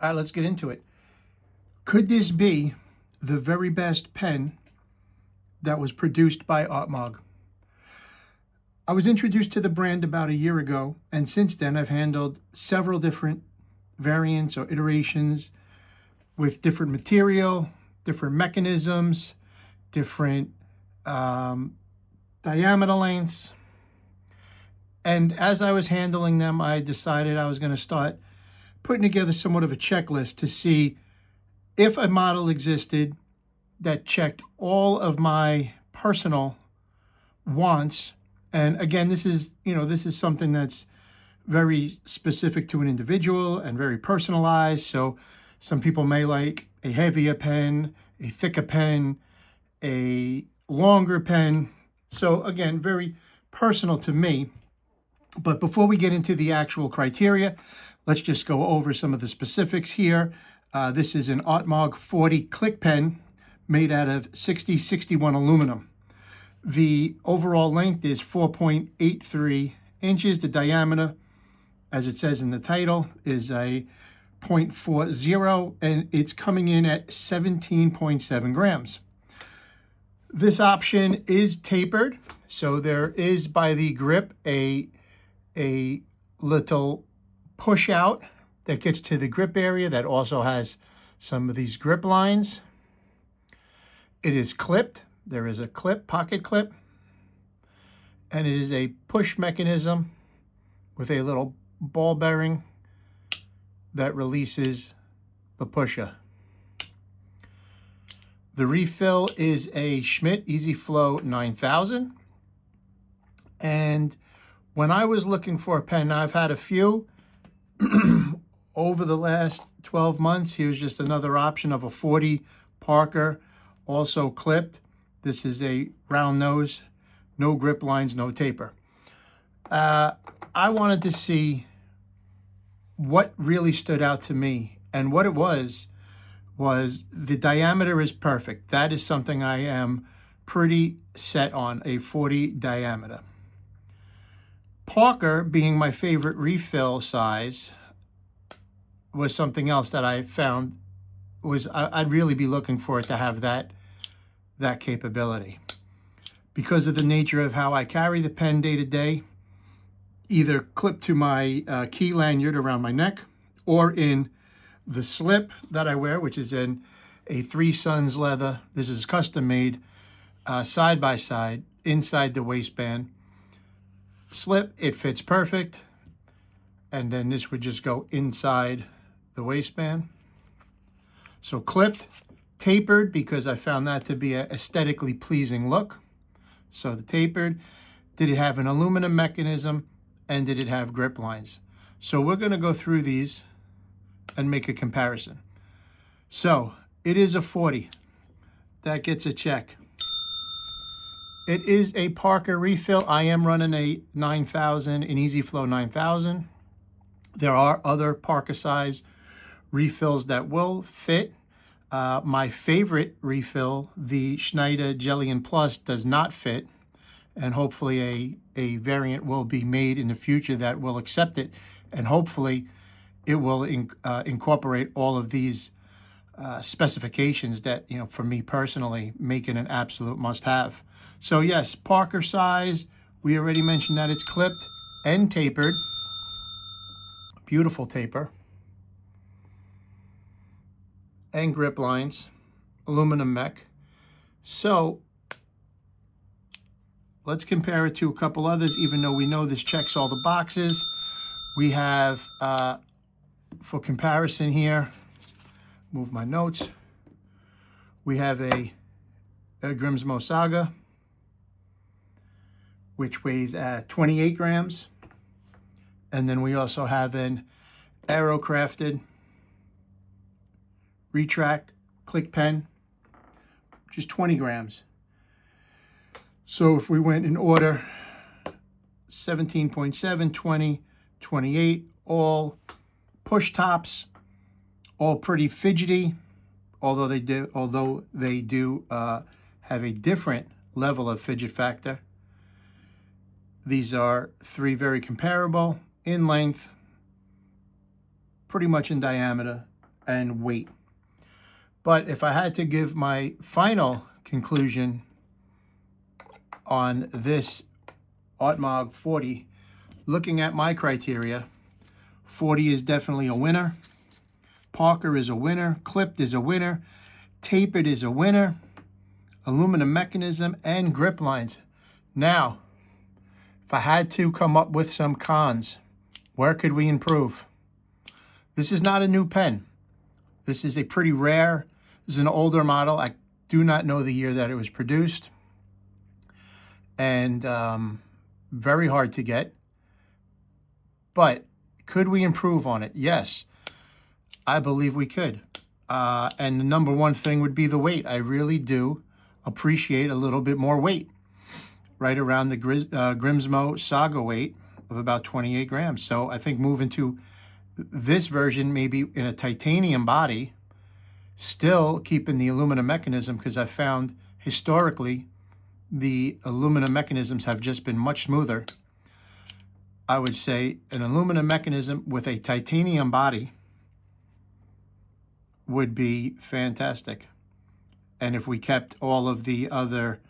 All right, let's get into it. Could this be the very best pen that was produced by Autmog? I was introduced to the brand about a year ago, and since then I've handled several different variants or iterations with different material, different mechanisms, different diameter lengths. And as I was handling them, I decided I was going to start putting together somewhat of a checklist to see if a model existed that checked all of my personal wants. And again, this is something that's very specific to an individual and very personalized. So some people may like a heavier pen, a thicker pen, a longer pen. So again, very personal to me. But before we get into the actual criteria, let's just go over some of the specifics here. This is an Autmog 40 click pen made out of 6061 aluminum. The overall length is 4.83 inches. The diameter, as it says in the title, is a 0.40, and it's coming in at 17.7 grams. This option is tapered, so there is by the grip a little push out that gets to the grip area that also has some of these grip lines. It is clipped. There is a clip, pocket clip, and it is a push mechanism with a little ball bearing that releases the pusher. The refill is a Schmidt EasyFlow 9000. And when I was looking for a pen, I've had a few over the last 12 months. Here's just another option of a 40 Parker, also clipped. This is a round nose, no grip lines, no taper. I wanted to see what really stood out to me, and what it was the diameter is perfect. That is something I am pretty set on, a 40 diameter. Parker, being my favorite refill size, was something else that I found I'd really be looking for it to have that capability. Because of the nature of how I carry the pen day to day, either clipped to my key lanyard around my neck or in the slip that I wear, which is in a 3 Sons leather. This is custom made, side by side, inside the waistband. Slip, it fits perfect. And then this would just go inside the waistband. So clipped, tapered, because I found that to be an aesthetically pleasing look. So the tapered, did it have an aluminum mechanism, and did it have grip lines? So we're going to go through these and make a comparison. So it is a 40. That gets a check. It is a Parker refill. I am running a 9000, an EasyFlow 9000. There are other Parker size refills that will fit. My favorite refill, the Schneider Jelly Plus, does not fit, and hopefully a variant will be made in the future that will accept it, and hopefully it will incorporate all of these specifications that, for me personally, make it an absolute must-have. So yes, Parker size, we already mentioned that it's clipped and tapered. Beautiful taper. And grip lines, aluminum mech. So let's compare it to a couple others, even though we know this checks all the boxes. We have, for comparison here, move my notes. We have a Grimsmo Saga, which weighs 28 grams. And then we also have an Aerocrafted Retract Click Pen, which is 20 grams. So if we went in order, 17.7, 20, 28, all push tops, all pretty fidgety, although they do have a different level of fidget factor. These are 3 very comparable in length, pretty much in diameter, and weight. But if I had to give my final conclusion on this Autmog 40, looking at my criteria, 40 is definitely a winner. Parker is a winner. Clipped is a winner. Tapered is a winner. Aluminum mechanism and grip lines. Now, if I had to come up with some cons, where could we improve? This is not a new pen. This is a pretty rare, this is an older model. I do not know the year that it was produced. And very hard to get. But could we improve on it? Yes, I believe we could. And the number one thing would be the weight. I really do appreciate a little bit more weight, right around the Grimsmo Saga weight of about 28 grams. So I think moving to this version, maybe in a titanium body, still keeping the aluminum mechanism, because I found historically the aluminum mechanisms have just been much smoother. I would say an aluminum mechanism with a titanium body would be fantastic. And if we kept all of the other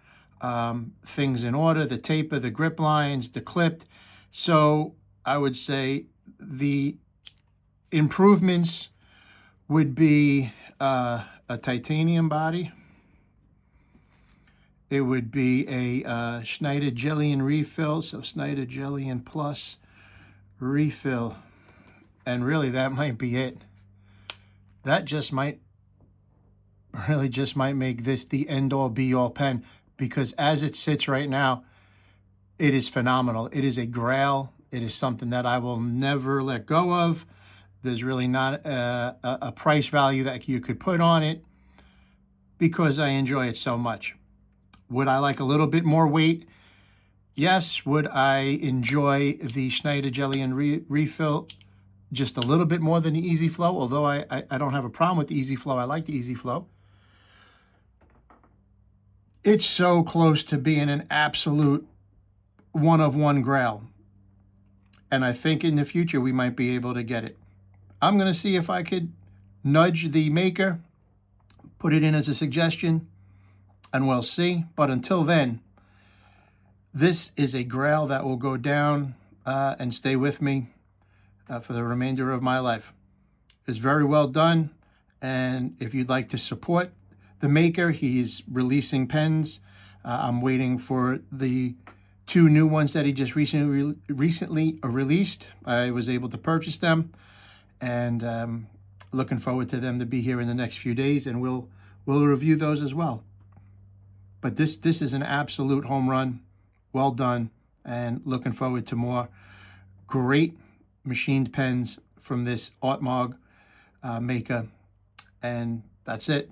things in order, the taper, the grip lines, the clipped, so I would say the improvements would be a titanium body. It would be a Schneider Jellion refill, so Schneider Jellion Plus refill. And really, that might be it. That really just might make this the end-all, be-all pen, because as it sits right now, it is phenomenal. It is a Grail. It is something that I will never let go of. There's really not a price value that you could put on it because I enjoy it so much. Would I like a little bit more weight? Yes. Would I enjoy the Schneider Jellion refill just a little bit more than the EasyFlow? Although I don't have a problem with the EasyFlow. I like the EasyFlow. It's so close to being an absolute one-of-one Grail. And I think in the future we might be able to get it. I'm going to see if I could nudge the maker, put it in as a suggestion, and we'll see. But until then, this is a Grail that will go down and stay with me for the remainder of my life. It's very well done. And if you'd like to support the maker, he's releasing pens. I'm waiting for the 2 new ones that he just recently released. I was able to purchase them, and looking forward to them to be here in the next few days, and we'll review those as well. But this is an absolute home run. Well done, and looking forward to more great machined pens from this Autmog maker. And that's it.